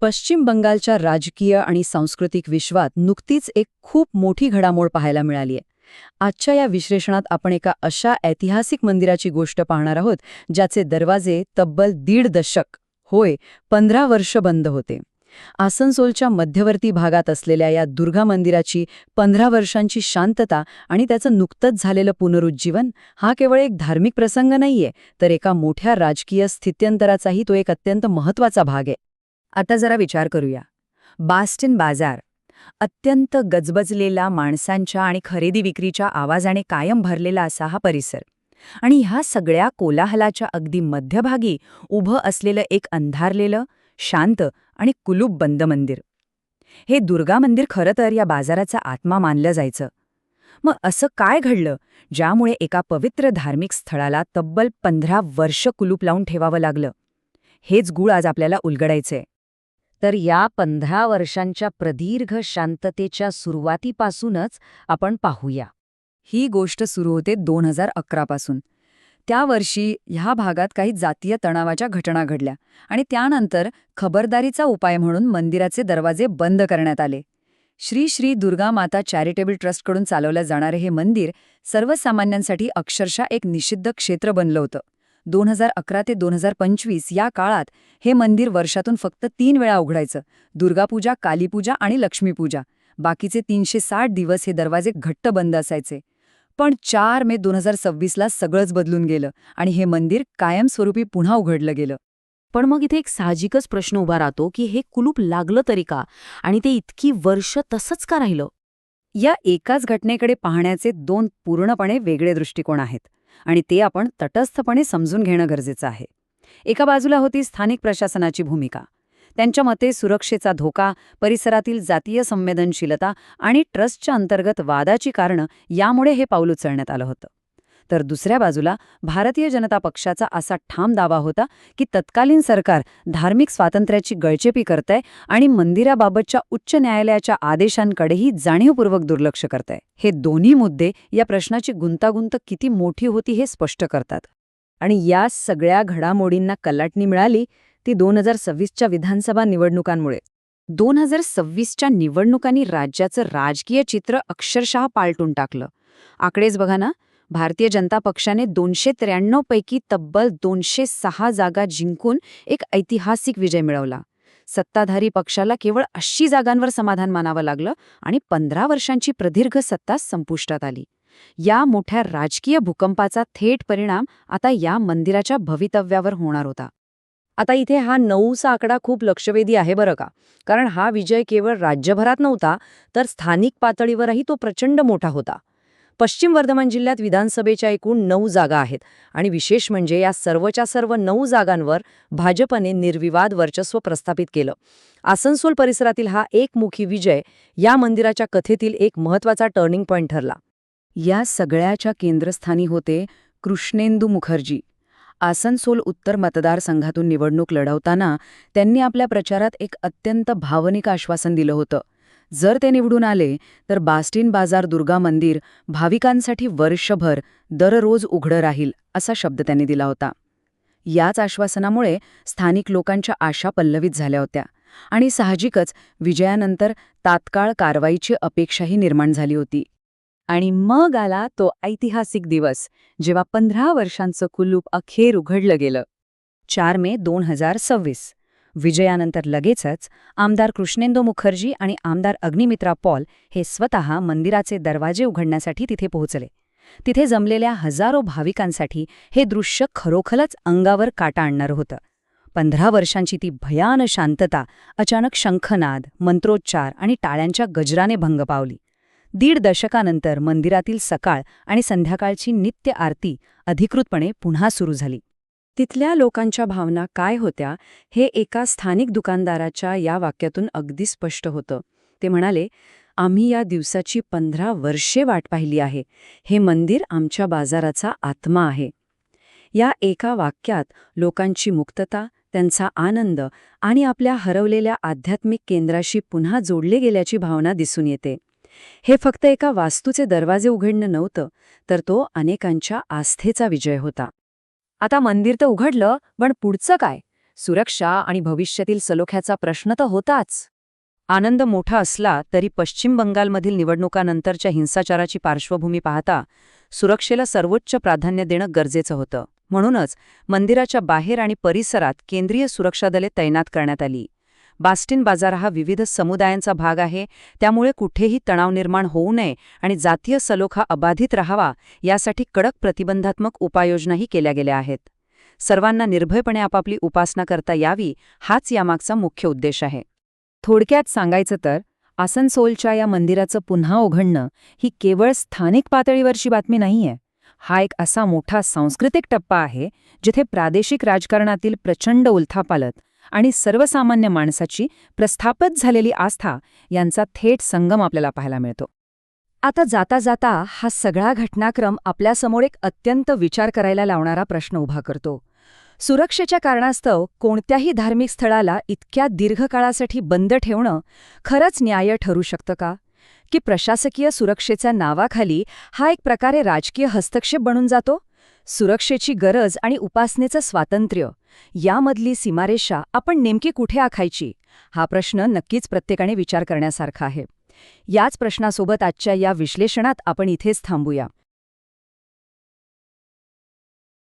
पश्चिम बंगालच्या राजकीय आणि सांस्कृतिक विश्वात नुकतीच एक खूप मोठी घडामोड पाहायला मिळालीय. आजच्या या विश्लेषणात आपण एका अशा ऐतिहासिक मंदिराची गोष्ट पाहणार आहोत ज्याचे दरवाजे तब्बल 1.5 दशक, होय 15 वर्ष बंद होते. आसनसोलच्या मध्यवर्ती भागात असलेल्या या दुर्गा मंदिराची 15 वर्षांची शांतता आणि त्याचं नुकतंच झालेलं पुनरुज्जीवन हा केवळ एक धार्मिक प्रसंग नाहीये, तर एका मोठ्या राजकीय स्थित्यंतराचाही तो एक अत्यंत महत्त्वाचा भाग आहे. आता जरा विचार करूया. बास्टन बाजार, अत्यंत गजबजलेला माणसांच्या आणि खरेदी विक्रीच्या आवाजाने कायम भरलेला असा हा परिसर. आणि ह्या सगळ्या कोलाहलाच्या अगदी मध्यभागी उभं असलेलं एक अंधारलेलं, शांत आणि कुलूप बंद मंदिर. हे दुर्गा मंदिर खरं तर या बाजाराचा आत्मा मानलं जायचं. मग असं काय घडलं ज्यामुळे एका पवित्र धार्मिक स्थळाला तब्बल 15 वर्ष कुलूप लावून ठेवावं लागलं? हेच गूढ आज आपल्याला उलगडायचंय. तर या 15 वर्षांच्या प्रदीर्घ शांततेच्या सुरुवातीपासूनच आपण पाहूया. ही गोष्ट सुरू होते 2011 पासून. त्या वर्षी ह्या भागात काही जातीय तणावाच्या घटना घडल्या आणि त्यानंतर खबरदारीचा उपाय म्हणून मंदिराचे दरवाजे बंद करण्यात आले. श्री श्री दुर्गा माता चॅरिटेबल ट्रस्टकडून चालवलं जाणारे हे मंदिर सर्वसामान्यांसाठी अक्षरशः एक निषिद्ध क्षेत्र बनलं होतं. 2011 ते 2025 या काळात हे मंदिर वर्षातून फक्त 3 वेळा उघडायचं: दुर्गापूजा, कालीपूजा आणि लक्ष्मीपूजा. बाकीचे 360 दिवस हे दरवाजे घट्ट बंद असायचे. पण 4 मे 2026ला सगळंच बदलून गेलं आणि हे मंदिर कायमस्वरूपी पुन्हा उघडलं गेलं. पण मग इथे एक साहजिकच प्रश्न उभा राहतो की हे कुलूप लागलं तरी का, आणि ते इतकी वर्ष तसंच का राहिलं? या एकाच घटनेकडे पाहण्याचे 2 पूर्णपणे वेगळे दृष्टिकोन आहेत आणि ते आपण तटस्थपणे समजून घेणं गरजेचं आहे. एका बाजूला होती स्थानिक प्रशासनाची भूमिका. त्यांच्या मते सुरक्षेचा धोका, परिसरातील जातीय संवेदनशीलता आणि ट्रस्टच्या अंतर्गत वादाची कारणं यामुळे हे पाऊल उचलण्यात आलं होतं. तर दुसऱ्या बाजूला भारतीय जनता पक्षाचा असा ठाम दावा होता की तत्कालीन सरकार धार्मिक स्वातंत्र्याची गळचेपी करतंय आणि मंदिराबाबतच्या उच्च न्यायालयाच्या आदेशांकडेही जाणीवपूर्वक दुर्लक्ष करतंय. हे दोन्ही मुद्दे या प्रश्नाची गुंतागुंत किती मोठी होती हे स्पष्ट करतात. आणि या सगळ्या घडामोडींना कलाटणी मिळाली ती 2026च्या विधानसभा निवडणुकांमुळे. 2026च्या निवडणुकांनी राज्याचं राजकीय चित्र अक्षरशः पालटून टाकलं. आकडेच बघा ना, भारतीय जनता पक्षाने 293 पैकी तब्बल 206 जागा जिंकून एक ऐतिहासिक विजय मिळवला. सत्ताधारी पक्षाला केवळ 80 जागांवर समाधान मानावं लागलं आणि 15 वर्षांची प्रदीर्घ सत्ता संपुष्टात आली. या मोठ्या राजकीय भूकंपाचा थेट परिणाम आता या मंदिराच्या भवितव्यावर होणार होता. आता इथे हा 9चा आकडा खूप लक्षवेधी आहे बरं का, कारण हा विजय केवळ राज्यभरात नव्हता, तर स्थानिक पातळीवरही तो प्रचंड मोठा होता. पश्चिम वर्धमान जिल्ह्यात विधानसभेच्या एकूण 9 जागा आहेत आणि विशेष म्हणजे या सर्वच्या सर्व 9 जागांवर भाजपने निर्विवाद वर्चस्व प्रस्थापित केलं. आसनसोल परिसरातील हा एकमुखी विजय या मंदिराच्या कथेतील एक महत्त्वाचा टर्निंग पॉइंट ठरला. या सगळ्याच्या केंद्रस्थानी होते कृष्णेंदू मुखर्जी. आसनसोल उत्तर मतदारसंघातून निवडणूक लढवताना त्यांनी आपल्या प्रचारात एक अत्यंत भावनिक आश्वासन दिलं होतं. जर ते निवडून आले तर बास्टिन बाजार दुर्गा मंदिर भाविकांसाठी वर्षभर दररोज उघडं राहील, असा शब्द त्यांनी दिला होता. याच आश्वासनामुळे स्थानिक लोकांच्या आशा पल्लवित झाल्या होत्या आणि साहजिकच विजयानंतर तात्काळ कारवाईची अपेक्षाही निर्माण झाली होती. आणि मग आला तो ऐतिहासिक दिवस जेव्हा 15 वर्षांचं कुलूप अखेर उघडलं गेलं. 4 मे 2026. विजयानंतर लगेचच आमदार कृष्णेंदू मुखर्जी आणि आमदार अग्निमित्रा पॉल हे स्वतः मंदिराचे दरवाजे उघडण्यासाठी तिथे पोहोचले. तिथे जमलेल्या हजारो भाविकांसाठी हे दृश्य खरोखरच अंगावर काटा आणणारं होतं. 15 वर्षांची ती भयान शांतता अचानक शंखनाद, मंत्रोच्चार आणि टाळ्यांच्या गजराने भंग पावली. 1.5 दशकानंतर मंदिरातील सकाळ आणि संध्याकाळची नित्य आरती अधिकृतपणे पुन्हा सुरू झाली. तिथल्या लोकांच्या भावना काय होत्या हे एका स्थानिक दुकानदाराच्या या वाक्यातून अगदी स्पष्ट होतं. ते म्हणाले, आम्ही या दिवसाची 15 वर्षे वाट पाहिली आहे. हे मंदिर आमच्या बाजाराचा आत्मा आहे. या एका वाक्यात लोकांची मुक्तता, त्यांचा आनंद आणि आपल्या हरवलेल्या आध्यात्मिक केंद्राशी पुन्हा जोडले गेल्याची भावना दिसून येते. हे फक्त एका वास्तूचे दरवाजे उघडणं नव्हतं, तर तो अनेकांच्या आस्थेचा विजय होता. आता मंदिर तर उघडलं, पण पुढचं काय? सुरक्षा आणि भविष्यातील सलोख्याचा प्रश्न तर होताच. आनंद मोठा असला तरी पश्चिम बंगालमधील निवडणुकानंतरच्या हिंसाचाराची पार्श्वभूमी पाहता सुरक्षेला सर्वोच्च प्राधान्य देणं गरजेचं होतं. म्हणूनच मंदिराच्या बाहेर आणि परिसरात केंद्रीय सुरक्षा दले तैनात करण्यात आली. बास्टिन बाजार हा विविध समुदायांचा भाग आहे, त्यामुळे कुठेही तणाव निर्माण होऊ नये आणि जातीय सलोखा अबाधित राहावा यासाठी कडक प्रतिबंधात्मक उपाययोजनाही केल्या गेल्या आहेत. सर्वांना निर्भयपणे आपापली उपासना करता यावी हाच यामागचा मुख्य उद्देश आहे. थोडक्यात सांगायचं तर आसनसोलच्या या मंदिराचं पुन्हा उघडणं ही केवळ स्थानिक पातळीवरची बातमी नाहीये. हा एक असा मोठा सांस्कृतिक टप्पा आहे जिथे प्रादेशिक राजकारणातील प्रचंड उलथापालथ आणि सर्वसामान्य माणसाची प्रस्थापित झालेली आस्था यांचा थेट संगम आपल्याला पाहायला मिळतो. आता जाता जाता हा सगळा घटनाक्रम आपल्यासमोर एक अत्यंत विचार करायला लावणारा प्रश्न उभा करतो. सुरक्षेच्या कारणास्तव कोणत्याही धार्मिक स्थळाला इतक्या दीर्घकाळासाठी बंद ठेवणं खरंच न्याय्य ठरू शकतं का? की प्रशासकीय सुरक्षेच्या नावाखाली हा एक प्रकारे राजकीय हस्तक्षेप बनून जातो? सुरक्षेची गरज आणि उपासनेचं स्वातंत्र्य यामधली सीमारेषा आपण नेमकी कुठे आखायची? हा प्रश्न नक्कीच प्रत्येकाने विचार करण्यासारखा आहे. याच प्रश्नासोबत आजच्या या विश्लेषणात आपण इथेच थांबूया.